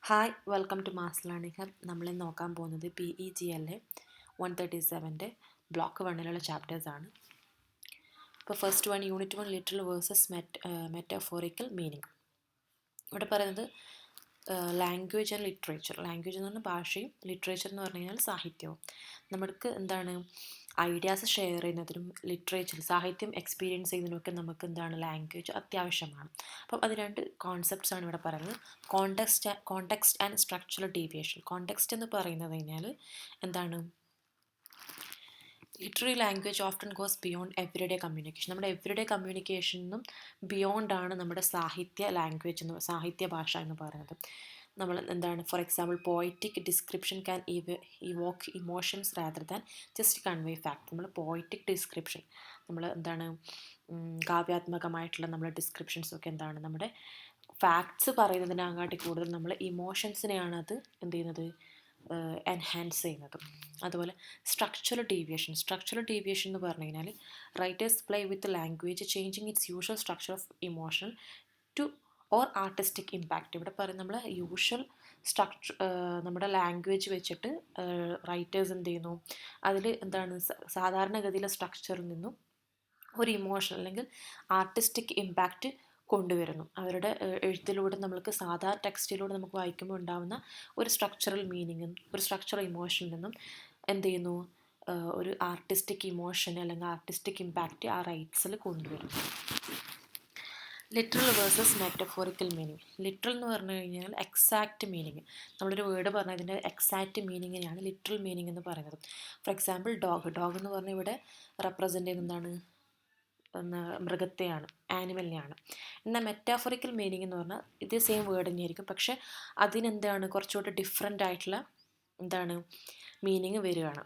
Hi welcome to mass learning hub. നമ്മളിന്ന് നോക്കാൻ പോകുന്നത് PEGLA 137 ബ്ലോക്ക് 1 ചാപ്റ്റേഴ്സാണ്. ഇപ്പോൾ first one unit 1 literal versus metaphorical meaning. ഇവിടെ പറയുന്നത് ലാംഗ്വേജ് ആൻഡ് ലിറ്ററേച്ചർ. ലാംഗ്വേജ് എന്ന് പറഞ്ഞാൽ ഭാഷയും, ലിറ്ററേച്ചർ എന്ന് പറഞ്ഞു കഴിഞ്ഞാൽ സാഹിത്യവും. നമുക്ക് എന്താണ് ഐഡിയാസ് ഷെയർ ചെയ്യുന്നതിനും ലിറ്ററേച്ചർ സാഹിത്യം എക്സ്പീരിയൻസ് ചെയ്യുന്നതിനൊക്കെ നമുക്ക് എന്താണ് ലാംഗ്വേജ് അത്യാവശ്യമാണ്. അപ്പം അത് രണ്ട് കോൺസെപ്റ്റ്സ് ആണ് ഇവിടെ പറയുന്നത്. Context and structural deviation. Context എന്ന് പറയുന്നത് കഴിഞ്ഞാൽ എന്താണ്, literary language often goes beyond everyday communication. നമ്മുടെ എവറിഡേ കമ്മ്യൂണിക്കേഷനും ബിയോണ്ടാണ് നമ്മുടെ സാഹിത്യ ഭാഷ എന്ന് പറയുന്നത്. നമ്മൾ എന്താണ്, for example poetic description can Evoque emotions rather than just convey fact. നമ്മൾ പോയറ്റിക് ഡിസ്ക്രിപ്ഷൻ, നമ്മൾ എന്താണ് കാവ്യാത്മകമായിട്ടുള്ള നമ്മുടെ ഡിസ്ക്രിപ്ഷൻസൊക്കെ എന്താണ് നമ്മുടെ ഫാക്ട്സ് പറയുന്നതിനങ്ങാട്ടി കൂടുതൽ നമ്മൾ ഇമോഷൻസിനെയാണ് അത് എന്ത് ചെയ്യുന്നത്, എൻഹാൻസ് ചെയ്യുന്നത്. അതുപോലെ സ്ട്രക്ചറൽ ഡീവിയേഷൻ എന്ന് പറഞ്ഞു കഴിഞ്ഞാൽ writers play with language changing it's usual structure of emotional two or artistic impact. ഇവിടെ പറയും നമ്മൾ യൂഷ്വൽ സ്ട്രക്ചർ നമ്മുടെ ലാംഗ്വേജ് വെച്ചിട്ട് റൈറ്റേഴ്സ് എന്ത് ചെയ്യുന്നു, അതിൽ എന്താണ് സാധാരണഗതിയിലെ സ്ട്രക്ചറിൽ നിന്നും ഒരു ഇമോഷൻ അല്ലെങ്കിൽ ആർട്ടിസ്റ്റിക് ഇമ്പാക്റ്റ് കൊണ്ടുവരുന്നു. അവരുടെ എഴുത്തിലൂടെ നമ്മൾക്ക് സാധാ ടെക്സ്റ്റിലൂടെ നമുക്ക് വായിക്കുമ്പോൾ ഉണ്ടാകുന്ന ഒരു സ്ട്രക്ചറൽ മീനിങ്ങും ഒരു സ്ട്രക്ചറൽ ഇമോഷനിൽ നിന്നും എന്ത് ചെയ്യുന്നു, ഒരു ആർട്ടിസ്റ്റിക് ഇമോഷൻ അല്ലെങ്കിൽ ആർട്ടിസ്റ്റിക് ഇമ്പാക്റ്റ് ആ റൈറ്റ്സിൽ കൊണ്ടുവരുന്നു. Literal versus metaphorical meaning. Literal എന്ന് പറഞ്ഞു കഴിഞ്ഞാൽ എക്സാക്റ്റ് മീനിങ്. നമ്മളൊരു വേർഡ് പറഞ്ഞാൽ അതിൻ്റെ എക്സാക്റ്റ് മീനിങ്ങിനെയാണ് ലിറ്ററൽ മീനിങ് എന്ന് പറയുന്നത്. ഫോർ എക്സാമ്പിൾ ഡോഗ് എന്ന് പറഞ്ഞാൽ ഇവിടെ റെപ്രസെൻ്റ് ചെയ്യുന്നതാണ് മൃഗത്തെയാണ്, ആനിമലിനെയാണ്. എന്നാൽ മെറ്റാഫോറിക്കൽ മീനിങ് എന്ന് പറഞ്ഞാൽ ഇത് സെയിം വേർഡ് തന്നെയായിരിക്കും, പക്ഷേ അതിനെന്താണ് കുറച്ചുകൂടി ഡിഫറെൻ്റ് ആയിട്ടുള്ള എന്താണ് മീനിങ് വരികയാണ്.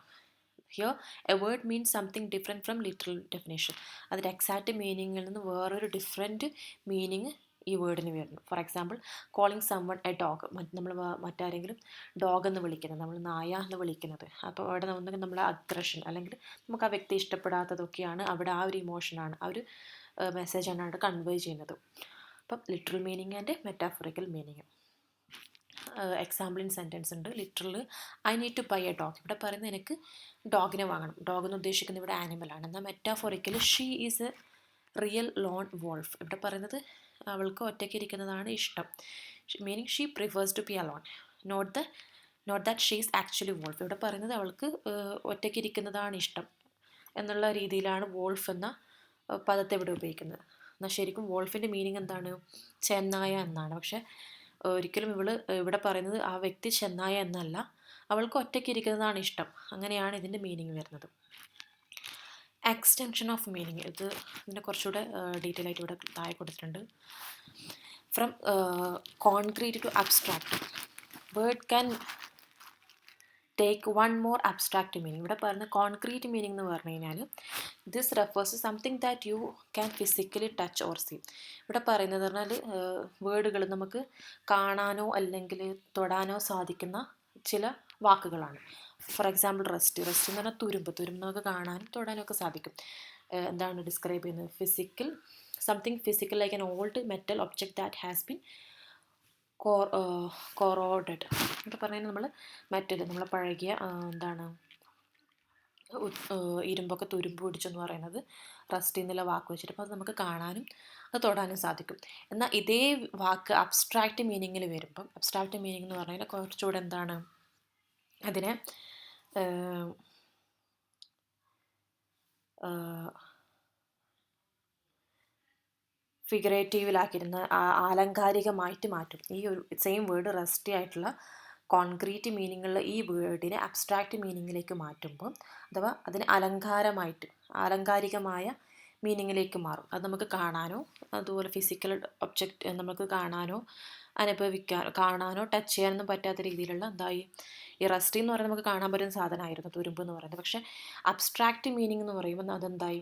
Here A word means something different from literal definition. അതിൻ്റെ എക്സാക്റ്റ് മീനിങ്ങിൽ നിന്ന് വേറൊരു ഡിഫറെൻറ്റ് മീനിങ് ഈ വേർഡിന് വരുന്നു. For example calling someone A dog. നമ്മൾ മറ്റാരെങ്കിലും ഡോഗ് എന്ന് വിളിക്കുന്നത്, നമ്മൾ നായ എന്ന് വിളിക്കുന്നത്, അപ്പോൾ അവിടെ നമ്മൾ അഗ്രഷൻ അല്ലെങ്കിൽ നമുക്ക് ആ വ്യക്തി ഇഷ്ടപ്പെടാത്തതൊക്കെയാണ് അവിടെ, ആ ഒരു ഇമോഷനാണ്, ആ ഒരു മെസ്സേജാണ് അവിടെ കൺവേ ചെയ്യുന്നത്. അപ്പം literal meaning and metaphorical meaning. Example in sentence ഉണ്ട്. Literal I need to buy a dog. ഇവിടെ പറയുന്നത് എനിക്ക് ഡോഗിനെ വാങ്ങണം. ഡോഗ് എന്ന് ഉദ്ദേശിക്കുന്നത് ഇവിടെ ആനിമലാണ്. എന്നാൽ metaphorically she is a real lone wolf. ഇവിടെ പറയുന്നത് അവൾക്ക് ഒറ്റയ്ക്ക് ഇരിക്കുന്നതാണ് ഇഷ്ടം. Meaning she prefers to be alone, not that she is actually wolf. ഇവിടെ പറയുന്നത് അവൾക്ക് ഒറ്റയ്ക്ക് ഇരിക്കുന്നതാണ് ഇഷ്ടം എന്നുള്ള രീതിയിലാണ് വോൾഫ് എന്ന പദത്തെ ഇവിടെ ഉപയോഗിക്കുന്നത്. എന്നാൽ ശരിക്കും വോൾഫിൻ്റെ മീനിങ് എന്താണ്, ചെന്നായ എന്നാണ്. പക്ഷേ ഒരിക്കലും ഇവിടെ പറയുന്നത് ആ വ്യക്തി ചെന്നായ എന്നല്ല, അവൾക്ക് ഒറ്റയ്ക്ക് ഇരിക്കുന്നതാണ് ഇഷ്ടം. അങ്ങനെയാണ് ഇതിൻ്റെ മീനിങ് വരുന്നത്. എക്സ്റ്റൻഷൻ ഓഫ് മീനിങ്, ഇതിനെ കുറച്ചുകൂടെ ഡീറ്റെയിൽ ആയിട്ട് ഇവിടെ താഴെ കൊടുത്തിട്ടുണ്ട്. From concrete to abstract, word can take one more abstract meaning. ഇവിടെ പറയുന്ന കോൺക്രീറ്റ് മീനിങ് എന്ന് പറഞ്ഞു കഴിഞ്ഞാൽ this refers to something that you can physically touch or see. ഇവിടെ പറയുന്നത് പറഞ്ഞാൽ വേർഡുകൾ നമുക്ക് കാണാനോ അല്ലെങ്കിൽ തൊടാനോ സാധിക്കുന്ന ചില വാക്കുകളാണ്. ഫോർ എക്സാമ്പിൾ റെസ്റ്റ് എന്ന് പറഞ്ഞാൽ തുരുമ്പ് നമുക്ക് കാണാനും തൊടാനും ഒക്കെ സാധിക്കും. എന്താണ് ഡിസ്ക്രൈബ് ചെയ്യുന്നത്, something physical like an old metal object that has been കൊറോഡഡ്. എന്നിട്ട് പറഞ്ഞാൽ നമ്മൾ നമ്മളെ പഴകിയ എന്താണ് ഇരുമ്പൊക്കെ തുരുമ്പ് പിടിച്ചെന്ന് പറയുന്നത് റസ്റ്റ് എന്നുള്ള വാക്ക് വെച്ചിട്ട്, അപ്പോൾ അത് നമുക്ക് കാണാനും അത് തൊടാനും സാധിക്കും. എന്നാൽ ഇതേ വാക്ക് അബ്സ്ട്രാക്റ്റ് മീനിങ്ങിൽ വരുമ്പം, അബ്സ്ട്രാക്റ്റ് മീനിങ് എന്ന് പറഞ്ഞാൽ കുറച്ചുകൂടെ എന്താണ് അതിനെ ഫിഗറേറ്റീവിലാക്കിയിരുന്ന ആലങ്കാരികമായിട്ട് മാറ്റും. ഈ ഒരു സെയിം വേർഡ് റെസ്റ്റി ആയിട്ടുള്ള കോൺക്രീറ്റ് മീനിങ്ങുള്ള ഈ വേർഡിനെ അബ്സ്ട്രാക്റ്റ് മീനിങ്ങിലേക്ക് മാറ്റുമ്പോൾ, അഥവാ അതിന് ആലങ്കാരികമായ മീനിങ്ങിലേക്ക് മാറും. അത് നമുക്ക് കാണാനോ അതുപോലെ ഫിസിക്കൽ ഒബ്ജക്റ്റ് നമുക്ക് കാണാനോ കാണാനോ ടച്ച് ചെയ്യാനൊന്നും പറ്റാത്ത രീതിയിലുള്ള ഈ റസ്റ്റി എന്ന് പറയുന്നത് നമുക്ക് കാണാൻ പറ്റുന്ന സാധനമായിരുന്നു തുരുമ്പ് എന്ന് പറയുന്നത്. പക്ഷേ അബ്സ്ട്രാക്റ്റ് മീനിങ് എന്ന് പറയുമ്പോൾ അതെന്തായി,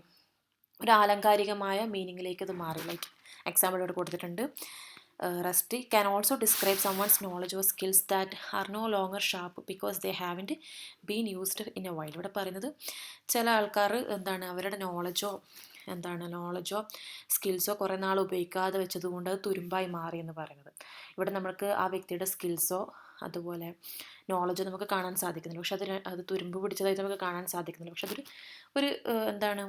ഒരു ആലങ്കാരികമായ മീനിങ്ങിലേക്ക് അത് മാറി. ലൈക്ക് എക്സാമ്പിൾ ഇവിടെ കൊടുത്തിട്ടുണ്ട്. Rusty can also describe someone's knowledge or skills that are no longer sharp because they haven't been used in a while. ഇവിടെ പറയുന്നത് ചില ആൾക്കാർ എന്താണ് അവരുടെ നോളജോ എന്താണ് നോളജോ സ്കിൽസോ കുറേ നാൾ ഉപയോഗിക്കാതെ വെച്ചതുകൊണ്ട് അത് തുരുമ്പായി മാറി എന്ന് പറയുന്നത്. ഇവിടെ നമുക്ക് ആ വ്യക്തിയുടെ സ്കിൽസോ അതുപോലെ നോളജോ നമുക്ക് കാണാൻ സാധിക്കുന്നില്ല, പക്ഷെ അത് തുരുമ്പ് പിടിച്ചതായിട്ട് നമുക്ക് കാണാൻ സാധിക്കുന്നില്ല. പക്ഷെ അതൊരു ഒരു എന്താണ്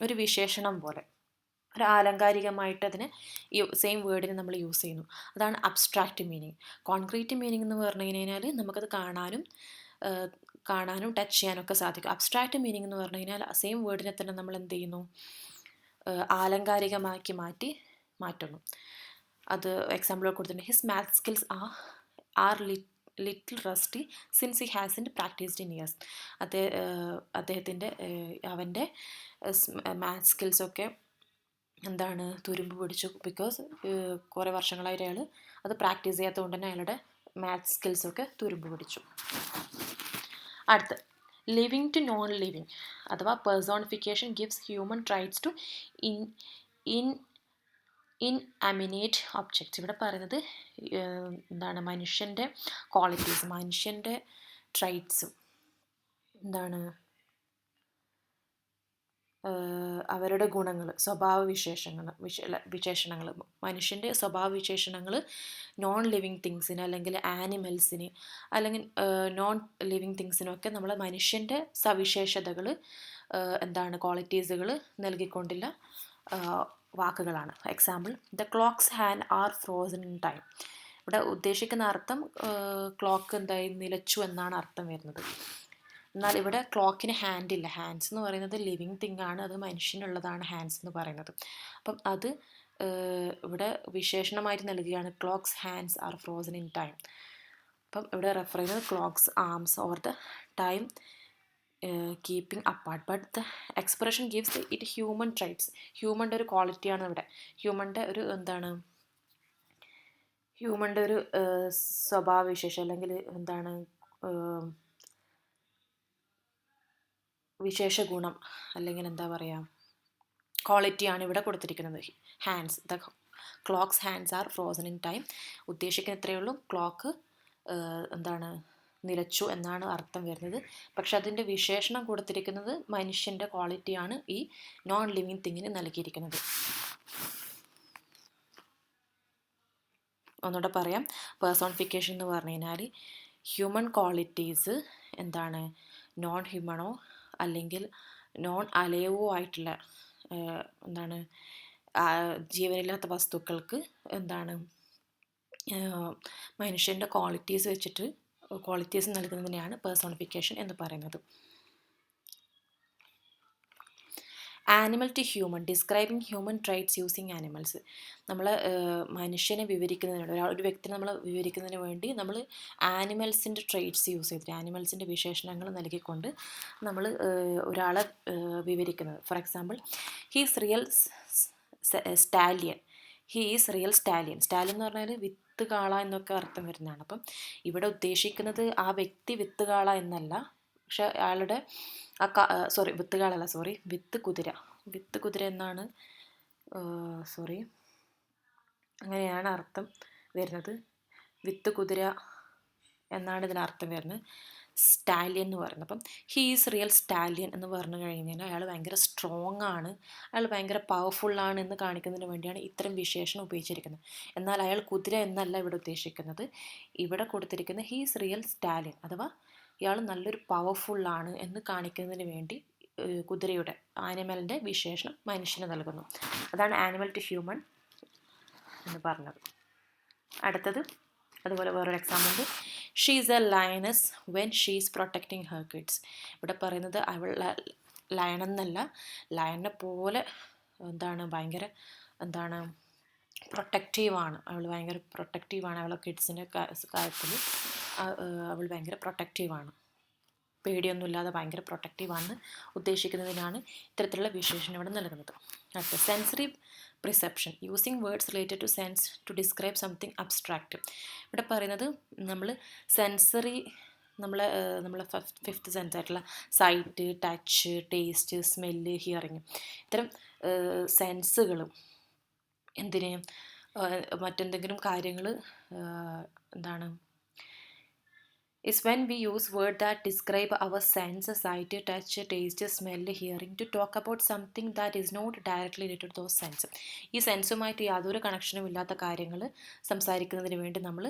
ഒരു വിശേഷണം പോലെ, ഒരു ആലങ്കാരികമായിട്ട് അതിനെ സെയിം വേർഡിനെ നമ്മൾ യൂസ് ചെയ്യുന്നു. അതാണ് അബ്സ്ട്രാക്റ്റ് മീനിങ്. കോൺക്രീറ്റ് മീനിങ് എന്ന് പറഞ്ഞു കഴിഞ്ഞാൽ നമുക്കത് കാണാനും ടച്ച് ചെയ്യാനൊക്കെ സാധിക്കും. അബ്സ്ട്രാക്റ്റ് മീനിങ് എന്ന് പറഞ്ഞു കഴിഞ്ഞാൽ സെയിം വേർഡിനെ തന്നെ നമ്മൾ എന്ത് ചെയ്യുന്നു, ആലങ്കാരികമാക്കി മാറ്റുന്നു. അത് എക്സാമ്പിൾ കൊടുത്തിട്ടുണ്ട്. His maths skills are little rusty since he hasn't practised in years. അവൻ്റെ മാത്സ് സ്കിൽസൊക്കെ എന്താണ് തുരുമ്പ് പിടിച്ചു, ബിക്കോസ് കുറേ വർഷങ്ങളായിട്ട് അയാൾ അത് പ്രാക്ടീസ് ചെയ്യാത്തത് കൊണ്ട് തന്നെ അയാളുടെ മാത്സ് സ്കിൽസൊക്കെ തുരുമ്പ് പിടിച്ചു. അടുത്ത് ലിവിങ് ടു നോൺ ലിവിങ് അഥവാ personification gives human traits to inanimate objects. ഇവിടെ പറയുന്നത് എന്താണ് മനുഷ്യൻ്റെ ക്വാളിറ്റീസ്, മനുഷ്യൻ്റെ ട്രൈറ്റ്സും എന്താണ് അവരുടെ ഗുണങ്ങൾ, വിശേഷണങ്ങൾ മനുഷ്യൻ്റെ സ്വഭാവവിശേഷണങ്ങൾ നോൺ ലിവിങ് തിങ്സിന് അല്ലെങ്കിൽ ആനിമൽസിന് അല്ലെങ്കിൽ നോൺ ലിവിങ് തിങ്സിനൊക്കെ നമ്മൾ മനുഷ്യൻ്റെ സവിശേഷതകൾ എന്താണ് ക്വാളിറ്റീസുകൾ നൽകിക്കൊണ്ടില്ല വാക്കുകളാണ്. Example the clock's hand are frozen in time. ഇവിടെ ഉദ്ദേശിക്കുന്ന അർത്ഥം ക്ലോക്ക് എന്തായി നിലച്ചു എന്നാണ് അർത്ഥം വരുന്നത്. എന്നാൽ ഇവിടെ ക്ലോക്കിന് ഹാൻഡില്ല. ഹാൻഡ്സ് എന്ന് പറയുന്നത് ലിവിങ് തിങ് ആണ്, അത് മനുഷ്യനുള്ളതാണ് ഹാൻഡ്സ് എന്ന് പറയുന്നത്. അപ്പം അത് ഇവിടെ വിശേഷണമായിട്ട് നൽകുകയാണ്. Clock's hands are frozen in time. അപ്പം ഇവിടെ റെഫർ ചെയ്യുന്നത് clock's arms or the time keeping apart. But the expression gives it human traits. ഹ്യൂമൻ്റെ ഒരു ക്വാളിറ്റിയാണ് ഇവിടെ. ഹ്യൂമൻ്റെ ഒരു സ്വഭാവവിശേഷം അല്ലെങ്കിൽ വിശേഷ ഗുണം അല്ലെങ്കിൽ ക്വാളിറ്റിയാണ് ഇവിടെ കൊടുത്തിരിക്കുന്നത്. Hands, the clocks hands are frozen in time. ഉദ്ദേശിക്കുന്ന ഇത്രയേ ഉള്ളൂ, ക്ലോക്ക് നിലച്ചു എന്നാണ് അർത്ഥം വരുന്നത്. പക്ഷെ അതിൻ്റെ വിശേഷണം കൊടുത്തിരിക്കുന്നത് മനുഷ്യൻ്റെ ക്വാളിറ്റിയാണ് ഈ നോൺ ലിവിങ് തിങ്ങിന് നൽകിയിരിക്കുന്നത്. ഒന്നുകൂടെ പറയാം. പേഴ്സോണിഫിക്കേഷൻ എന്ന് പറഞ്ഞു കഴിഞ്ഞാൽ ഹ്യൂമൻ ക്വാളിറ്റീസ് നോൺ ഹ്യൂമണോ അല്ലെങ്കിൽ നോൺ അലൈവോ ആയിട്ടുള്ള ജീവനില്ലാത്ത വസ്തുക്കൾക്ക് മനുഷ്യൻ്റെ ക്വാളിറ്റീസ് നൽകുന്നതിനെയാണ് പേഴ്സോണിഫിക്കേഷൻ എന്ന് പറയുന്നത്. Animal to human describing human traits using animals. നമ്മൾ മനുഷ്യനെ വിവരിക്കുന്നതിന് ഒരു വ്യക്തിനെ നമ്മൾ വിവരിക്കുന്നതിന് വേണ്ടി നമ്മൾ ആനിമൽസിൻ്റെ ട്രൈറ്റ്സ് യൂസ് ചെയ്തിട്ട് ആനിമൽസിൻ്റെ വിശേഷണങ്ങൾ നൽകിക്കൊണ്ട് നമ്മൾ ഒരാളെ വിവരിക്കുന്നത്. For example he's real stallion. Stallion എന്ന് പറഞ്ഞാൽ വിത്ത് കാള എന്നൊക്കെ അർത്ഥം വരുന്നതാണ്. അപ്പം ഇവിടെ ഉദ്ദേശിക്കുന്നത് ആ വ്യക്തി വിത്ത് കാള എന്നല്ല, പക്ഷെ അയാളുടെ വിത്ത് കുതിര എന്നാണ് അങ്ങനെയാണ് അർത്ഥം വരുന്നത്. വിത്ത് കുതിര എന്നാണ് ഇതിനർത്ഥം വരുന്നത്. സ്റ്റാലിയൻ എന്ന് പറയുന്നത്. അപ്പം ഹീസ് റിയൽ സ്റ്റാലിയൻ എന്ന് പറഞ്ഞു കഴിഞ്ഞാൽ അയാൾ ഭയങ്കര സ്ട്രോങ് ആണ്, അയാൾ ഭയങ്കര പവർഫുള്ളാണ് എന്ന് കാണിക്കുന്നതിന് വേണ്ടിയാണ് ഇത്തരം വിശേഷണം ഉപയോഗിച്ചിരിക്കുന്നത്. എന്നാൽ അയാൾ കുതിര എന്നല്ല ഇവിടെ ഉദ്ദേശിക്കുന്നത്. ഇവിടെ കൊടുത്തിരിക്കുന്നത് ഹീസ് റിയൽ സ്റ്റാലിയൻ അഥവാ ഇയാൾ നല്ലൊരു പവർഫുള്ളാണ് എന്ന് കാണിക്കുന്നതിന് വേണ്ടി കുതിരയുടെ ആനിമലിൻ്റെ വിശേഷണം മനുഷ്യന് നൽകുന്നു. അതാണ് ആനിമൽ ടു ഹ്യൂമൻ എന്ന് പറഞ്ഞത്. അടുത്തത് അതുപോലെ വേറൊരു എക്സാമ്പിൾ ഉണ്ട്. She is A lioness when she is protecting her kids. ഇവിടെ പറയുന്നത് അവൾ ലയണെന്നല്ല, ലയനെ പോലെ ഭയങ്കര പ്രൊട്ടക്റ്റീവാണ്. അവളെ കിഡ്സിൻ്റെ കാര്യത്തിൽ അവൾ ഭയങ്കര പ്രൊട്ടക്റ്റീവാണ്, പേടിയൊന്നുമില്ലാതെ ഭയങ്കര പ്രൊട്ടക്റ്റീവാണെന്ന് ഉദ്ദേശിക്കുന്നതിനാണ് ഇത്തരത്തിലുള്ള വിശേഷണം ഇവിടെ നൽകുന്നത്. അടുത്ത sensory perception using words related to sense to describe something abstract. ഇവിടെ പറയുന്നത് നമ്മളെ ഫിഫ്ത്ത് സെൻസ് ആയിട്ടുള്ള sight, touch, taste, smell, hearing, ഇത്തരം സെൻസുകളും മറ്റെന്തെങ്കിലും കാര്യങ്ങൾ is when we use words that describe our sense, sight, touch, taste, smell, hearing to talk about something that is not directly related to those sense. ഈ സെൻസുമായിട്ട് യാതൊരു കണക്ഷനും ഇല്ലാത്ത കാര്യങ്ങൾ സംസാരിക്കുന്നതിന് വേണ്ടി നമ്മൾ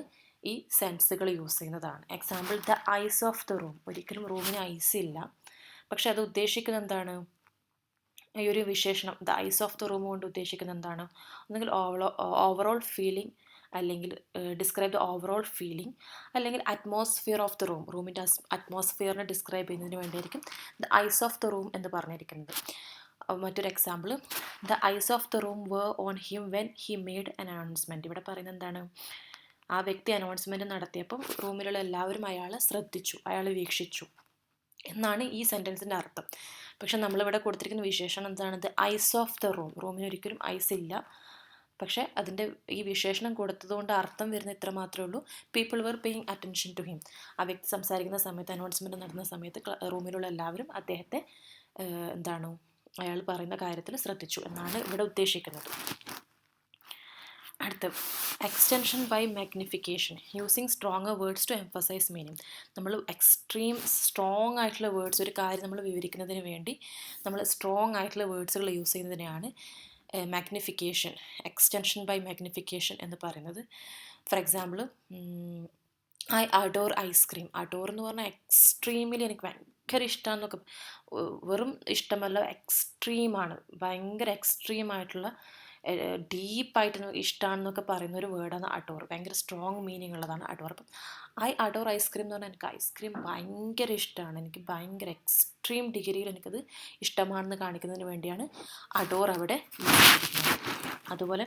ഈ സെൻസുകൾ യൂസ് ചെയ്യുന്നതാണ്. Example the eyes of the room. ഒരിക്കലും റൂമിന് ഐസ് ഇല്ല, പക്ഷെ അത് ഉദ്ദേശിക്കുന്നത് എന്താണ്? ഈ ഒരു വിശേഷണം the eyes of the room കൊണ്ട് ഉദ്ദേശിക്കുന്നത് എന്താണ്? ഒന്നുകിൽ ഓവറോൾ ഫീലിംഗ്, അല്ലെങ്കിൽ ഡിസ്ക്രൈബ് ദ ഓവറോൾ ഫീലിംഗ്, അല്ലെങ്കിൽ അറ്റ്മോസ്ഫിയർ ഓഫ് ദ റൂം, റൂമിൻ്റെ അറ്റ്മോസ്ഫിയറിനെ ഡിസ്ക്രൈബ് ചെയ്യുന്നതിന് വേണ്ടിയായിരിക്കും the eyes of the room എന്ന് പറഞ്ഞിരിക്കുന്നത്. മറ്റൊരു example, the eyes of the room were on him when he made an announcement. ഇവിടെ പറയുന്നത് എന്താണ്? ആ വ്യക്തി അനൗൺസ്മെൻറ്റ് നടത്തിയപ്പോൾ റൂമിലുള്ള എല്ലാവരും അയാളെ ശ്രദ്ധിച്ചു, അയാളെ വീക്ഷിച്ചു എന്നാണ് ഈ സെൻറ്റൻസിൻ്റെ അർത്ഥം. പക്ഷെ നമ്മളിവിടെ കൊടുത്തിരിക്കുന്ന വിശേഷണം എന്താണ്? The eyes of the room. റൂമിന് ഒരിക്കലും ഐസ് ഇല്ല, പക്ഷേ അതിൻ്റെ ഈ വിശേഷണം കൊടുത്തതുകൊണ്ട് അർത്ഥം വരുന്ന ഇത്ര മാത്രമേ ഉള്ളൂ. People were paying attention to him. ആ വ്യക്തി സംസാരിക്കുന്ന സമയത്ത്, അനൗൺസ്മെൻറ്റ് നടന്ന സമയത്ത് റൂമിലുള്ള എല്ലാവരും അദ്ദേഹത്തെ എന്താണ് അയാൾ പറയുന്ന കാര്യത്തിൽ ശ്രദ്ധിച്ചു എന്നാണ് ഇവിടെ ഉദ്ദേശിക്കുന്നത്. അടുത്ത extension by magnification, using stronger words to emphasize meaning. നമ്മൾ എക്സ്ട്രീം സ്ട്രോങ് ആയിട്ടുള്ള വേർഡ്സ്, ഒരു കാര്യം നമ്മൾ വിവരിക്കുന്നതിന് വേണ്ടി നമ്മൾ സ്ട്രോങ് ആയിട്ടുള്ള വേർഡ്സുകൾ യൂസ് ചെയ്യുന്നതിനെയാണ് മാഗ്നിഫിക്കേഷൻ, എക്സ്റ്റൻഷൻ ബൈ മാഗ്നിഫിക്കേഷൻ എന്ന് പറയുന്നത്. For example, I adore ice cream. Adore എന്ന് പറഞ്ഞാൽ എക്സ്ട്രീമിലി എനിക്ക് ഭയങ്കര ഇഷ്ടമാണെന്നൊക്കെ, വെറും ഇഷ്ടമല്ല, എക്സ്ട്രീമാണ്, ഭയങ്കര എക്സ്ട്രീമായിട്ടുള്ള ഡീപ്പായിട്ട് ഇഷ്ടമാണെന്നൊക്കെ പറയുന്ന ഒരു വേർഡാണ് അഡോർ. ഭയങ്കര സ്ട്രോങ് മീനിങ് ഉള്ളതാണ് അഡോർ. അപ്പം ഐ അഡോർ ഐസ്ക്രീം എന്ന് പറഞ്ഞാൽ എനിക്ക് ഐസ്ക്രീം ഭയങ്കര ഇഷ്ടമാണ്, എനിക്ക് ഭയങ്കര എക്സ്ട്രീം ഡിഗ്രിയിൽ എനിക്കത് ഇഷ്ടമാണെന്ന് കാണിക്കുന്നതിന് വേണ്ടിയാണ് അഡോർ അവിടെ യൂസ് ചെയ്തിരിക്കുന്നത്. അതുപോലെ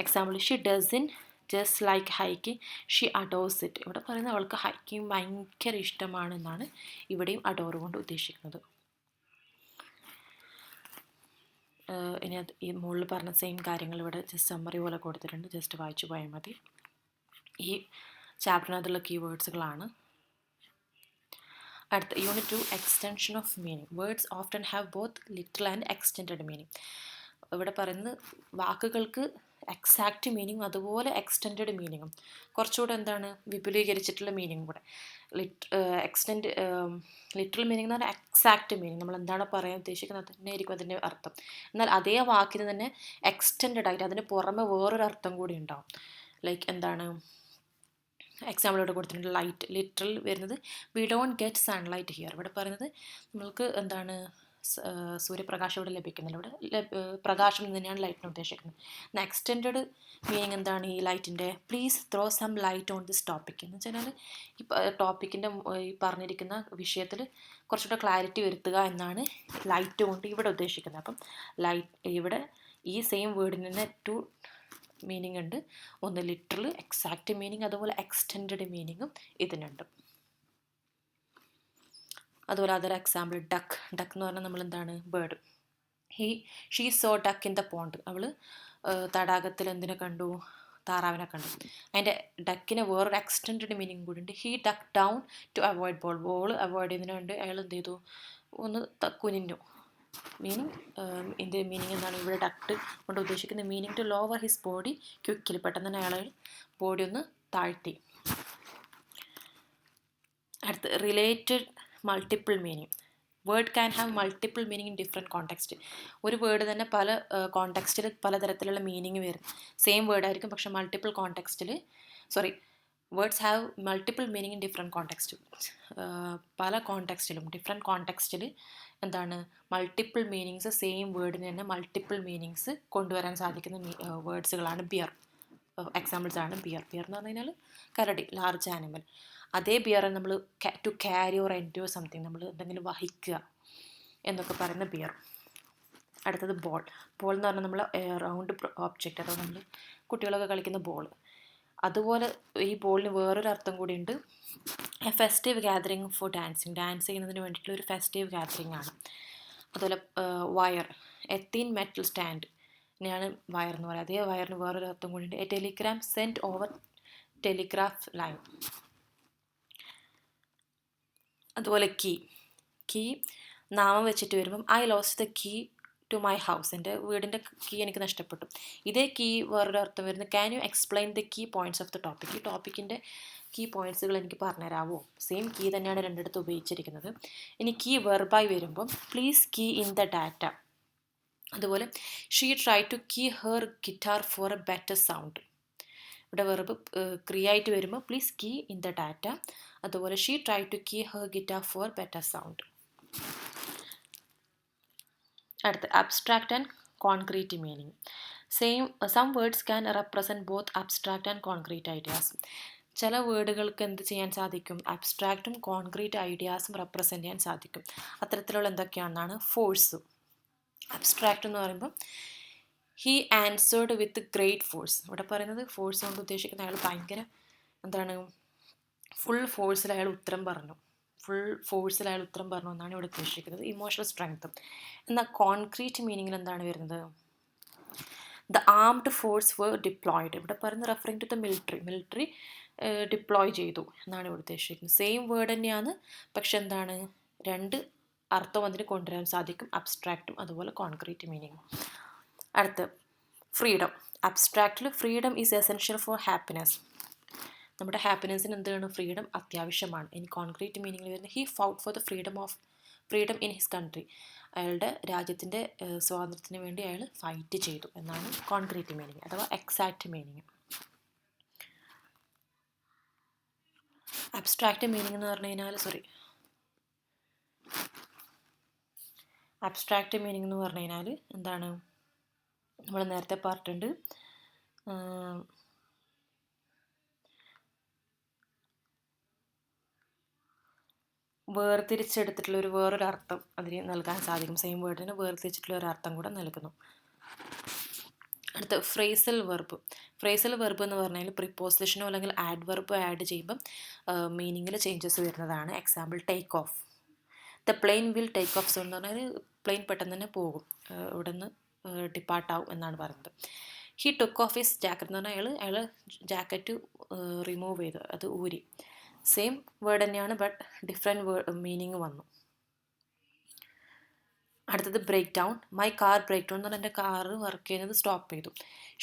example, she doesn't just like hiking, she adores it. ഇവിടെ പറയുന്നത് അവൾക്ക് ഹൈക്കിങ് ഭയങ്കര ഇഷ്ടമാണെന്നാണ് ഇവിടെയും അഡോർ കൊണ്ട് ഉദ്ദേശിക്കുന്നത്. ഇനി അത് ഈ മുകളിൽ പറഞ്ഞ സെയിം കാര്യങ്ങൾ ഇവിടെ ജസ്റ്റ് സമ്മറി പോലെ കൊടുത്തിട്ടുണ്ട്, ജസ്റ്റ് വായിച്ചു പോയാൽ മതി. ഈ ചാപ്റ്ററിനകത്തുള്ള കീവേഡ്സുകളാണ്. അടുത്ത unit 2, extension of meaning. Words often have both literal and extended meaning. ഇവിടെ പറയുന്നത് വാക്കുകൾക്ക് എക്സാക്റ്റ് മീനിങ്ങും അതുപോലെ എക്സ്റ്റെൻഡഡ് മീനിങ്ങും, കുറച്ചുകൂടെ എന്താണ് വിപുലീകരിച്ചിട്ടുള്ള മീനിങ്ങും കൂടെ. ലിറ്ററൽ മീനിങ് എന്ന് പറഞ്ഞാൽ എക്സാക്റ്റ് മീനിങ്, നമ്മൾ എന്താണ് പറയാൻ ഉദ്ദേശിക്കുന്നത് തന്നെ ആയിരിക്കും അതിൻ്റെ അർത്ഥം. എന്നാൽ അതേ വാക്കിന് തന്നെ എക്സ്റ്റെൻഡഡ് ആയിട്ട് അതിന് പുറമെ വേറൊരു അർത്ഥം കൂടി ഉണ്ടാവും. ലൈക്ക് എന്താണ്, എക്സാമ്പിൾ ഇവിടെ കൊടുത്തിട്ടുണ്ട്, ലൈറ്റ്. ലിറ്ററൽ വരുന്നത് we don't get sunlight here. ഇവിടെ പറയുന്നത് നമ്മൾക്ക് എന്താണ് സൂര്യപ്രകാശം ഇവിടെ ലഭിക്കുന്നില്ല, ഇവിടെ പ്രകാശം എന്ന് തന്നെയാണ് ലൈറ്റിനെ ഉദ്ദേശിക്കുന്നത്. എന്നാൽ എക്സ്റ്റെൻഡഡ് മീനിങ് എന്താണ് ഈ ലൈറ്റിൻ്റെ? Please throw some light on this topic എന്ന് വെച്ചാൽ ഈ ടോപ്പിക്കിൻ്റെ ഈ പറഞ്ഞിരിക്കുന്ന വിഷയത്തിൽ കുറച്ചുകൂടെ ക്ലാരിറ്റി വരുത്തുക എന്നാണ് ലൈറ്റ് കൊണ്ട് ഇവിടെ ഉദ്ദേശിക്കുന്നത്. അപ്പം ലൈറ്റ് ഇവിടെ ഈ സെയിം വേർഡിന് തന്നെ 2 മീനിങ് ഉണ്ട്. ഒന്ന് ലിറ്ററൽ എക്സാക്റ്റ് മീനിങ്, അതുപോലെ എക്സ്റ്റെൻഡഡ് മീനിങ്ങും ഇതിനുണ്ട്. അതുപോലെ അതർ എക്സാമ്പിൾ, ഡക്ക്. ഡക്ക് എന്ന് പറഞ്ഞാൽ നമ്മൾ എന്താണ്, bird. She so duck in the pond. അവൾ തടാകത്തിൽ എന്തിനെ കണ്ടു? താറാവിനെ കണ്ടു. അതിൻ്റെ ഡക്കിന് വേറൊരു എക്സ്റ്റെൻഡഡ് മീനിങ് കൂടി ഉണ്ട്. He duck down to avoid ball. Ball avoid ചെയ്യുന്നതിന് വേണ്ടി അയാൾ എന്ത് ചെയ്തു? ഒന്ന് കുനിഞ്ഞു. മീനിങ് ഇതിൻ്റെ മീനിങ് എന്താണ് ഇവിടെ ഡക്ട് കൊണ്ട് ഉദ്ദേശിക്കുന്ന meaning? To lower his body quickly, പെട്ടെന്ന് തന്നെ അയാൾ ബോഡി ഒന്ന് താഴ്ത്തി. അടുത്ത് related multiple meaning. Word can have multiple meaning in different context. ഒരു വേർഡ് തന്നെ പല കോണ്ടെക്സ്റ്റിൽ പലതരത്തിലുള്ള മീനിങ് വരും. സെയിം വേർഡ് ആയിരിക്കും, പക്ഷെ മൾട്ടിപ്പിൾ കോണ്ടെക്സ്റ്റിൽ words have multiple meaning in different context. പല കോണ്ടെക്സ്റ്റിലും ഡിഫറെൻറ്റ് കോണ്ടെക്സ്റ്റിൽ എന്താണ് മൾട്ടിപ്പിൾ മീനിങ്സ്, സെയിം വേർഡിന് തന്നെ മൾട്ടിപ്പിൾ മീനിങ്സ് കൊണ്ടുവരാൻ സാധിക്കുന്ന വേർഡ്സുകളാണ് ബിയർ. എക്സാമ്പിൾസ് ആണ് ബിയർ. ബിയർ എന്ന് പറഞ്ഞു കഴിഞ്ഞാൽ കരടി, ലാർജ് ആനിമൽ. അതേ ബിയർ നമ്മൾ to carry or endure something, നമ്മൾ എന്തെങ്കിലും വഹിക്കുക എന്നൊക്കെ പറയുന്ന ബിയർ. അടുത്തത് ബോൾ. ബോൾ എന്ന് പറഞ്ഞാൽ നമ്മൾ റൗണ്ട് ഓബ്ജക്റ്റ്, അഥവാ നമ്മൾ കുട്ടികളൊക്കെ കളിക്കുന്ന ബോൾ. അതുപോലെ ഈ ബോളിന് വേറൊരു അർത്ഥം കൂടിയുണ്ട്. A festive gathering for dancing. Dance ചെയ്യുന്നതിന് വേണ്ടിയിട്ടുള്ള ഒരു ഫെസ്റ്റീവ് ഗാദറിങ് ആണ്. അതുപോലെ wire, a thin metal stand ാണ് വയർ എന്ന് പറയുന്നത്. അതേ വയറിന് വേറൊരു അർത്ഥം കൂടിയുണ്ട്. A telegram sent over telegraph line. അതുപോലെ കീ നാമം വെച്ചിട്ട് വരുമ്പം I lost the key to my house. എൻ്റെ വീടിൻ്റെ കീ എനിക്ക് നഷ്ടപ്പെട്ടു. ഇതേ കീ വേറൊരു അർത്ഥം വരുന്നത് can you explain the key points of the topic. ഈ ടോപ്പിക്കിൻ്റെ കീ പോയിൻറ്റ്സുകൾ എനിക്ക് പറഞ്ഞുതരാമോ? സെയിം കീ തന്നെയാണ് രണ്ടിടത്ത് ഉപയോഗിച്ചിരിക്കുന്നത്. ഇനി കീ വെർബായി വരുമ്പം please key in the data. അതുപോലെ she try to key her guitar for a better sound. ഇവിടെ വെർബ് ക്രിയ ആയിട്ട് വരുമ്പോൾ please key in the data. അതുപോലെ she try to key her guitar for better sound. അടുത്ത abstract and concrete meaning. Some words can represent both abstract and concrete ideas. ചില വേർഡുകൾക്ക് എന്ത് ചെയ്യാൻ സാധിക്കും? അബ്സ്ട്രാക്റ്റും കോൺക്രീറ്റ് ഐഡിയാസും റെപ്രസെൻറ്റ് ചെയ്യാൻ സാധിക്കും. അത്തരത്തിലുള്ള എന്തൊക്കെയാണെന്നാണ് ഫോഴ്സ്. അബ്സ്ട്രാക്റ്റ് എന്ന് പറയുമ്പോൾ he answered with great force. ഇവിടെ പറയുന്നത് ഫോഴ്സ് കൊണ്ട് ഉദ്ദേശിക്കുന്ന അയാൾ ഭയങ്കര ഫുൾ ഫോഴ്സിൽ അയാൾ ഉത്തരം പറഞ്ഞു എന്നാണ് ഇവിടെ ഉദ്ദേശിക്കുന്നത്. ഇമോഷണൽ സ്ട്രെങ്ത്തും. എന്നാൽ കോൺക്രീറ്റ് മീനിങ്ങിൽ എന്താണ് വരുന്നത്? The armed force were deployed. ഇവിടെ പറയുന്നത് referring to the military deploy ചെയ്തു എന്നാണ് ഇവിടെ ഉദ്ദേശിക്കുന്നത്. സെയിം വേർഡ് തന്നെയാണ്, പക്ഷെ എന്താണ് രണ്ട് അർത്ഥം അതിന് കൊണ്ടുവരാൻ സാധിക്കും, അബ്സ്ട്രാക്റ്റും അതുപോലെ കോൺക്രീറ്റ് മീനിങ്ങും. അടുത്ത് ഫ്രീഡം. അബ്സ്ട്രാക്റ്റിൽ freedom is essential for happiness. നമ്മുടെ ഹാപ്പിനെസ്സിന് എന്താണ്? ഫ്രീഡം അത്യാവശ്യമാണ്. ഇനി കോൺക്രീറ്റ് മീനിങ്ങിൽ വരുന്നത് he fought for the freedom in his country. അയാളുടെ രാജ്യത്തിൻ്റെ സ്വാതന്ത്ര്യത്തിന് വേണ്ടി അയാൾ ഫൈറ്റ് ചെയ്തു എന്നാണ് കോൺക്രീറ്റ് മീനിങ് അഥവാ എക്സാക്റ്റ് മീനിങ്. അബ്സ്ട്രാക്റ്റ് മീനിങ് എന്ന് പറഞ്ഞു കഴിഞ്ഞാൽ അബ്സ്ട്രാക്റ്റ് മീനിങ് എന്ന് പറഞ്ഞു കഴിഞ്ഞാൽ എന്താണ്? നമ്മൾ നേരത്തെ പറഞ്ഞിട്ടുണ്ട്, വേർതിരിച്ചെടുത്തിട്ടുള്ള വേറൊരു അർത്ഥം അതിന് നൽകാൻ സാധിക്കും. സെയിം വേർഡിന് വേർതിരിച്ചിട്ടുള്ള ഒരു അർത്ഥം കൂടെ നൽകുന്നു. അടുത്ത ഫ്രേസൽ വെർബ്. ഫ്രേസൽ വെർബ് എന്ന് പറഞ്ഞാൽ പ്രിപ്പോസിഷനോ അല്ലെങ്കിൽ ആഡ്വർബോ ആഡ് ചെയ്യുമ്പം മീനിങ്ങിൽ ചേഞ്ചസ് വരുന്നതാണ്. Example take off. The plain will take off zone എന്ന് പറഞ്ഞാൽ പ്ലെയിൻ പെട്ടെന്ന് തന്നെ പോകും, ഇവിടെ നിന്ന് ഡിപ്പാർട്ടാവും എന്നാണ് പറയുന്നത്. He took off his jacket എന്ന് പറഞ്ഞാൽ അയാൾ ജാക്കറ്റ് റിമൂവ് ചെയ്തു, അത് ഊരി. സെയിം വേർഡ് തന്നെയാണ്, ബട്ട് ഡിഫറെൻറ്റ് മീനിങ് വന്നു. അടുത്തത് break down. My car break down എന്ന് പറഞ്ഞാൽ എൻ്റെ കാറ് വർക്ക് ചെയ്യുന്നത് സ്റ്റോപ്പ് ചെയ്തു.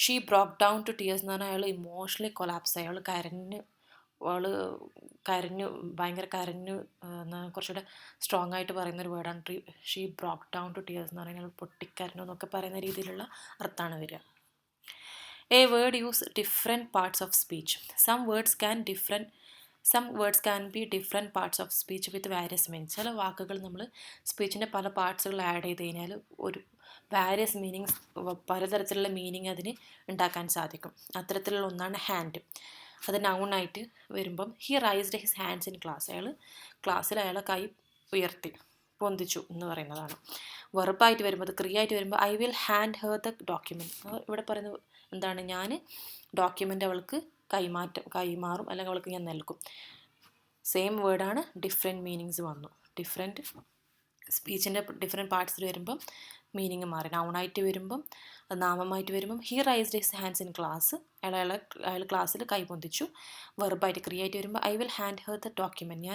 She broke down to tears എന്ന് പറഞ്ഞാൽ അയാൾ ഇമോഷണലി കൊളാപ്സ് ആയി, ഭയങ്കര കരഞ്ഞു കുറച്ചുകൂടെ സ്ട്രോങ് ആയിട്ട് പറയുന്നൊരു വേർഡാണ് she broke down to tears എന്ന് പറഞ്ഞാൽ പൊട്ടിക്കരഞ്ഞു എന്നൊക്കെ പറയുന്ന രീതിയിലുള്ള അർത്ഥമാണ് വരിക. A word use different parts of speech. Some words can be different parts of speech with various meaning. ചില വാക്കുകൾ നമ്മൾ സ്പീച്ചിൻ്റെ പല പാർട്സുകൾ ആഡ് ചെയ്ത് കഴിഞ്ഞാൽ ഒരു വാരിയസ് മീനിങ്സ്, പലതരത്തിലുള്ള മീനിങ് അതിന് ഉണ്ടാക്കാൻ സാധിക്കും. അത്തരത്തിലുള്ള ഒന്നാണ് ഹാൻഡ്. അത് നൗണായിട്ട് വരുമ്പം he raised his hands in class. ക്ലാസ്സിൽ അയാളെ കൈ ഉയർത്തി, പൊന്തിച്ചു എന്ന് പറയുന്നതാണ്. വെർബായിട്ട് വരുമ്പോൾ, അത് ക്രിയ ആയിട്ട് വരുമ്പോൾ I will hand her the document. ഇവിടെ പറയുന്നത് എന്താണ്? ഞാൻ ഡോക്യുമെൻ്റ് അവൾക്ക് കൈമാറും, അല്ലെങ്കിൽ അവൾക്ക് ഞാൻ നൽകും. സെയിം വേർഡാണ്, ഡിഫറെൻറ്റ് മീനിങ്സ് വന്നു. ഡിഫറെൻറ്റ് സ്പീച്ചിൻ്റെ ഡിഫറെൻറ്റ് പാർട്സിൽ വരുമ്പം മീനിങ് മാറി. നൗണായിട്ട് വരുമ്പം, നാമമായിട്ട് വരുമ്പം he raised his hands in class, അയാൾ ക്ലാസ്സിൽ കൈ പൊന്തിച്ചു. വെർബായിട്ട് ക്രിയ ആയിട്ട് വരുമ്പോൾ I will hand her the document.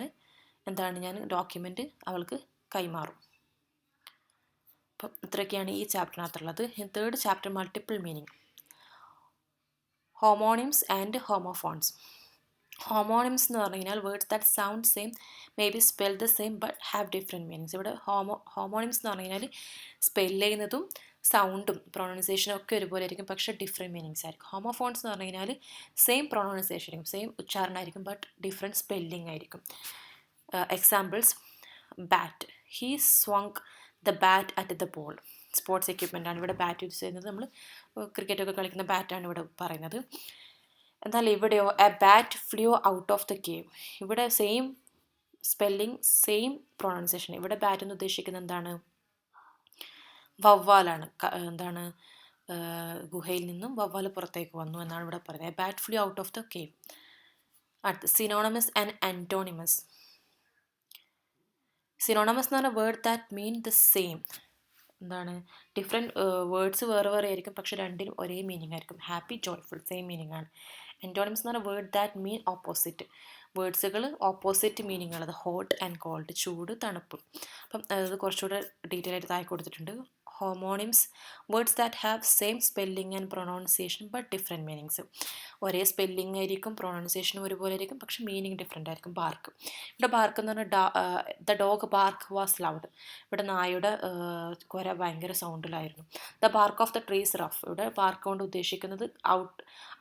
ഞാൻ ഡോക്യുമെൻറ്റ് അവൾക്ക് കൈമാറും. അപ്പം ഇത്രയൊക്കെയാണ് ഈ ചാപ്റ്ററിനകത്തുള്ളത്. Third chapter multiple meaning. Homonyms and homophones. Homonyms എന്ന് പറഞ്ഞു കഴിഞ്ഞാൽ words that sound same may be spell the same but have different meanings. ഇവിടെ ഹോമോണിംസ് എന്ന് പറഞ്ഞു കഴിഞ്ഞാൽ സ്പെൽ ചെയ്യുന്നതും സൗണ്ടും പ്രൊണൗൺസിയേഷനും ഒക്കെ ഒരുപോലെ ആയിരിക്കും, പക്ഷേ ഡിഫറെൻറ്റ് മീനിങ്സ് ആയിരിക്കും. ഹോമോഫോൺസ് എന്ന് പറഞ്ഞു കഴിഞ്ഞാൽ സെയിം പ്രൊണൗൺസിയേഷൻ ആയിരിക്കും, സെയിം ഉച്ചാരണമായിരിക്കും, ബട്ട് ഡിഫറെൻറ്റ് സ്പെല്ലിംഗ് ആയിരിക്കും. Examples: bat. He swung the bat at the ball. Sports equipment ആണ് ഇവിടെ ബാറ്റ് യൂസ് ചെയ്യുന്നത്. നമ്മൾ ക്രിക്കറ്റൊക്കെ കളിക്കുന്ന ബാറ്റാണ് ഇവിടെ പറയുന്നത്. എന്നാൽ ഇവിടെയോ a bat flew out of the cave. ഇവിടെ സെയിം സ്പെല്ലിംഗ്, സെയിം പ്രൊണൗൺസിയേഷൻ. ഇവിടെ ബാറ്റ് എന്ന് ഉദ്ദേശിക്കുന്നത് എന്താണ്? വവ്വാലാണ്. ഗുഹയിൽ നിന്നും വവ്വാൽ പുറത്തേക്ക് വന്നു എന്നാണ് ഇവിടെ പറയുന്നത്. A bat flew out of the cave. അടുത്ത് സിനോണിമസ് ആൻഡ് ആൻറ്റോണിമസ്. സിനോണിമസ് എന്ന് പറഞ്ഞാൽ word that mean the same. Different words വേറെ ആയിരിക്കും, പക്ഷേ രണ്ടിനും ഒരേ മീനിങ് ആയിരിക്കും. ഹാപ്പി, ജോയ്ഫുൾ, സെയിം മീനിങ് ആണ്. ആൻറ്റോണിംസ് എന്ന് പറഞ്ഞാൽ വേർഡ് ദാറ്റ് മീൻ ഓപ്പോസിറ്റ്. വേർഡ്സുകൾ ഓപ്പോസിറ്റ് മീനിങ് ഉള്ളത്. ഹോട്ട് ആൻഡ് കോൾഡ്, ചൂട്, തണുപ്പ്. അപ്പം അത് കുറച്ചുകൂടെ ഡീറ്റെയിൽ ആയിട്ട് താഴെ കൊടുത്തിട്ടുണ്ട്. Homonyms words that have same spelling and pronunciation but different meanings. ഒരേ സ്പെല്ലിംഗ് ആയിരിക്കും, പ്രൊണൗൺസിയേഷനും ഒരുപോലെ ആയിരിക്കും, പക്ഷെ മീനിങ് ഡിഫറെൻ്റ് ആയിരിക്കും. ബാർക്ക്, ഇവിടെ ബാർക്ക് എന്ന് പറഞ്ഞാൽ the dog bark was loud. ഇവിടെ നായയുടെ കുര ഭയങ്കര സൗണ്ടിലായിരുന്നു. The bark of the trees rough. ഇവിടെ ബാർക്ക് കൊണ്ട് ഉദ്ദേശിക്കുന്നത്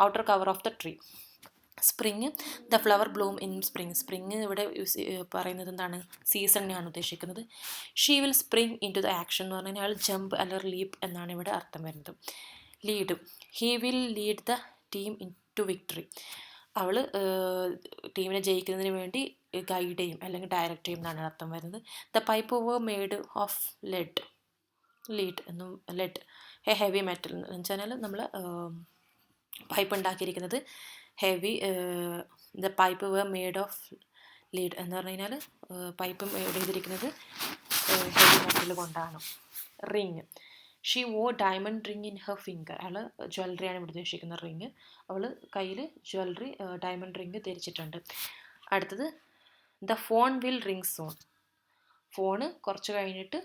outer cover of the tree. Spring, the flower bloom in spring. Spring ഇവിടെ പറയുന്നത് എന്താണ്? സീസണിനെയാണ് ഉദ്ദേശിക്കുന്നത്. She will spring into the action എന്ന് പറഞ്ഞു കഴിഞ്ഞാൽ ജമ്പ് അല്ലെങ്കിൽ ലീപ്പ് എന്നാണ് ഇവിടെ അർത്ഥം വരുന്നത്. Lead, he will lead the team into victory. അവൾ ടീമിനെ ജയിക്കുന്നതിന് വേണ്ടി ഗൈഡ് ചെയ്യും അല്ലെങ്കിൽ ഡയറക്റ്റ് ചെയ്യും എന്നാണ് അർത്ഥം വരുന്നത്. The pipe were made of lead എന്നും ലെഡ് എ ഹെവി മെറ്റൽ എന്ന് വെച്ചാൽ നമ്മൾ പൈപ്പ് ഉണ്ടാക്കിയിരിക്കുന്നത് heavy, the pipe were made of lead എന്ന് പറഞ്ഞു കഴിഞ്ഞാൽ പൈപ്പ് മെയ്ഡ് ചെയ്തിരിക്കുന്നത് ഹെവി മെറ്റൽ കൊണ്ടാണ്. Ring, she wore diamond ring in her finger. അയാൾ ജ്വല്ലറിയാണ് ഇവിടെ ഉദ്ദേശിക്കുന്ന റിങ്. അവൾ കയ്യിൽ ജ്വല്ലറി ഡയമണ്ട് റിങ് ധരിച്ചിട്ടുണ്ട്. അടുത്തത് the phone will ring soon. Phone കുറച്ച് കഴിഞ്ഞിട്ട്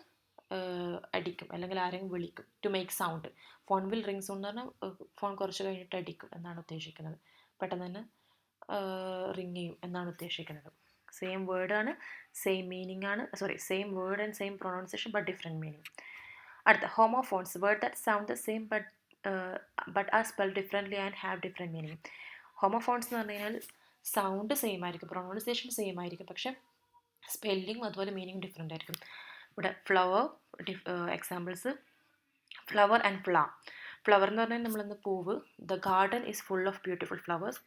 അടിക്കും അല്ലെങ്കിൽ ആരെങ്കിലും വിളിക്കും. To make sound. Phone will ring soon എന്ന് പറഞ്ഞാൽ ഫോൺ കുറച്ച് കഴിഞ്ഞിട്ട് അടിക്കും എന്നാണ് ഉദ്ദേശിക്കുന്നത്. പെട്ടെന്ന് തന്നെ റിങ് ചെയ്യും എന്നാണ് ഉദ്ദേശിക്കുന്നത്. സെയിം വേർഡാണ്, സെയിം മീനിങ് ആണ്, same word and same pronunciation but different meaning. അടുത്ത homophones, word that sound the same but are spell differently and have different meaning. Homophones എന്ന് പറഞ്ഞു കഴിഞ്ഞാൽ സൗണ്ട് സെയിം ആയിരിക്കും, പ്രൊണൗൺസിയേഷൻ സെയിം ആയിരിക്കും, പക്ഷേ സ്പെല്ലിംഗ് അതുപോലെ മീനിങ് ഡിഫറെൻ്റ് ആയിരിക്കും. ഇവിടെ flower, examples flower and flour. Flower എന്ന് പറഞ്ഞാൽ നമ്മളിന്ന് പൂവ്. The garden is full of beautiful flowers.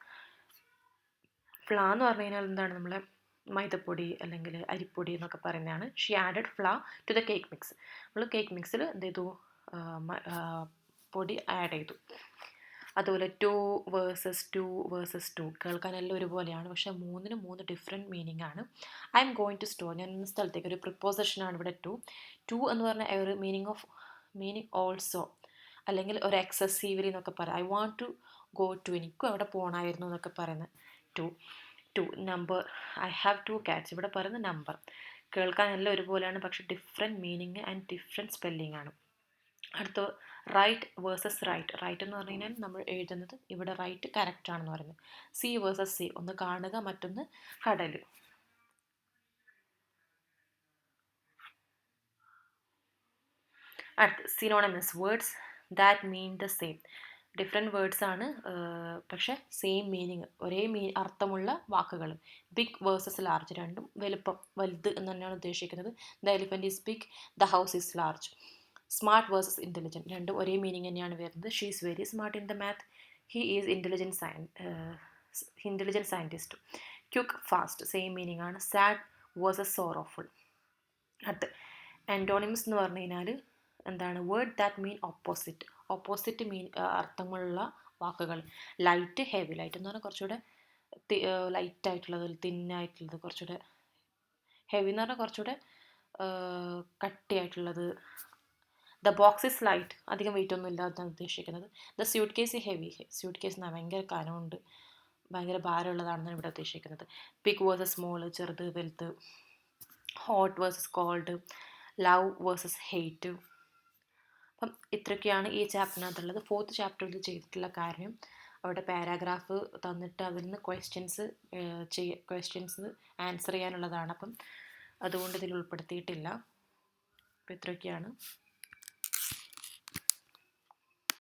Flour എന്ന് പറഞ്ഞു കഴിഞ്ഞാൽ എന്താണ്? നമ്മളെ മൈദപ്പൊടി അല്ലെങ്കിൽ അരിപ്പൊടി എന്നൊക്കെ പറയുന്നതാണ്. She added flour to the cake mix. നമ്മൾ കേക്ക് മിക്സിൽ എന്ത് ചെയ്തു? പൊടി ആഡ് ചെയ്തു. അതുപോലെ ടു വേഴ്സസ് ടു കേൾക്കാനെല്ലാം ഒരുപോലെയാണ്, പക്ഷേ മൂന്നിന് മൂന്ന് ഡിഫറെൻറ്റ് മീനിങ് ആണ്. I'm going to store. ഞാൻ ഇന്ന സ്ഥലത്തേക്ക്, ഒരു പ്രിപ്പോസിഷനാണ് ഇവിടെ ടു എന്ന് പറഞ്ഞാൽ ഒരു മീനിങ് ഓൾസോ അല്ലെങ്കിൽ ഒരു എക്സസീവ്ലി എന്നൊക്കെ പറയാം. I want to go too, എനിക്കും അവിടെ പോകണമായിരുന്നു എന്നൊക്കെ പറയുന്നത് too. Number, I have 2 cats. ഇവിടെ പറയുന്ന നമ്പർ. കേൾക്കാനെല്ലാം ഒരുപോലെയാണ്, പക്ഷേ different meaning and different spelling ആണ്. അടുത്ത റൈറ്റ് വേഴ്സസ് റൈറ്റ്. റൈറ്റ് എന്ന് പറഞ്ഞു കഴിഞ്ഞാൽ നമ്മൾ എഴുതുന്നത് ഇവിടെ റൈറ്റ് കറക്റ്റ് ആണെന്ന് പറയുന്നത്. സി വേഴ്സസ് സി, ഒന്ന് കാണുക മറ്റൊന്ന് കടൽ. അടുത്ത synonymous, words that mean the same. Different words ആണ്, പക്ഷേ സെയിം മീനിങ്, ഒരേ അർത്ഥമുള്ള വാക്കുകൾ. ബിഗ് വേഴ്സസ് ലാർജ്, രണ്ടും വലുത് എന്ന് തന്നെയാണ് ഉദ്ദേശിക്കുന്നത്. The elephant is big, the house is large. Smart versus intelligent, രണ്ടും ഒരേ മീനിങ് തന്നെയാണ് വരുന്നത്. She is very smart in the math, he is intelligent scientist. Quick fast, same meaning ആണ്. Sad versus sorrowful. അടുത്ത് ആൻറ്റോണിംസ് എന്ന് പറഞ്ഞു കഴിഞ്ഞാൽ എന്താണ്? വേർഡ് ദാറ്റ് മീൻ ഓപ്പോസിറ്റ് അർത്ഥങ്ങളുള്ള വാക്കുകൾ. Light, heavy. ലൈറ്റ് എന്ന് പറഞ്ഞാൽ കുറച്ചുകൂടെ ലൈറ്റ് ആയിട്ടുള്ളത്, തിന്നായിട്ടുള്ളത്. കുറച്ചുകൂടെ ഹെവി എന്ന് പറഞ്ഞാൽ കുറച്ചുകൂടെ കട്ടിയായിട്ടുള്ളത്. ദ ബോക്സ് ഇസ് ലൈറ്റ്, അധികം വെയിറ്റ് ഒന്നും ഇല്ലാതാണ് ഉദ്ദേശിക്കുന്നത്. The suitcase heavy, suitcase ഭയങ്കര കനമുണ്ട്, ഭയങ്കര ഭാരമുള്ളതാണെന്നാണ് ഇവിടെ ഉദ്ദേശിക്കുന്നത്. ബിഗ് വേഴ്സസ് സ്മോൾ, ചെറുത് വലുത്. Hot versus cold, love versus hate. അപ്പം ഇത്രയൊക്കെയാണ് ഈ ചാപ്റ്ററിനകത്തുള്ളത്. 4th ചാപ്റ്ററിൽ ചെയ്തിട്ടുള്ള കാര്യം, അവിടെ പാരാഗ്രാഫ് തന്നിട്ട് അതിൽ നിന്ന് ക്വസ്റ്റ്യൻസ് ആൻസർ ചെയ്യാനുള്ളതാണ്. അപ്പം അതുകൊണ്ട് ഇതിൽ ഉൾപ്പെടുത്തിയിട്ടില്ല. അപ്പം ഇത്രയൊക്കെയാണ്.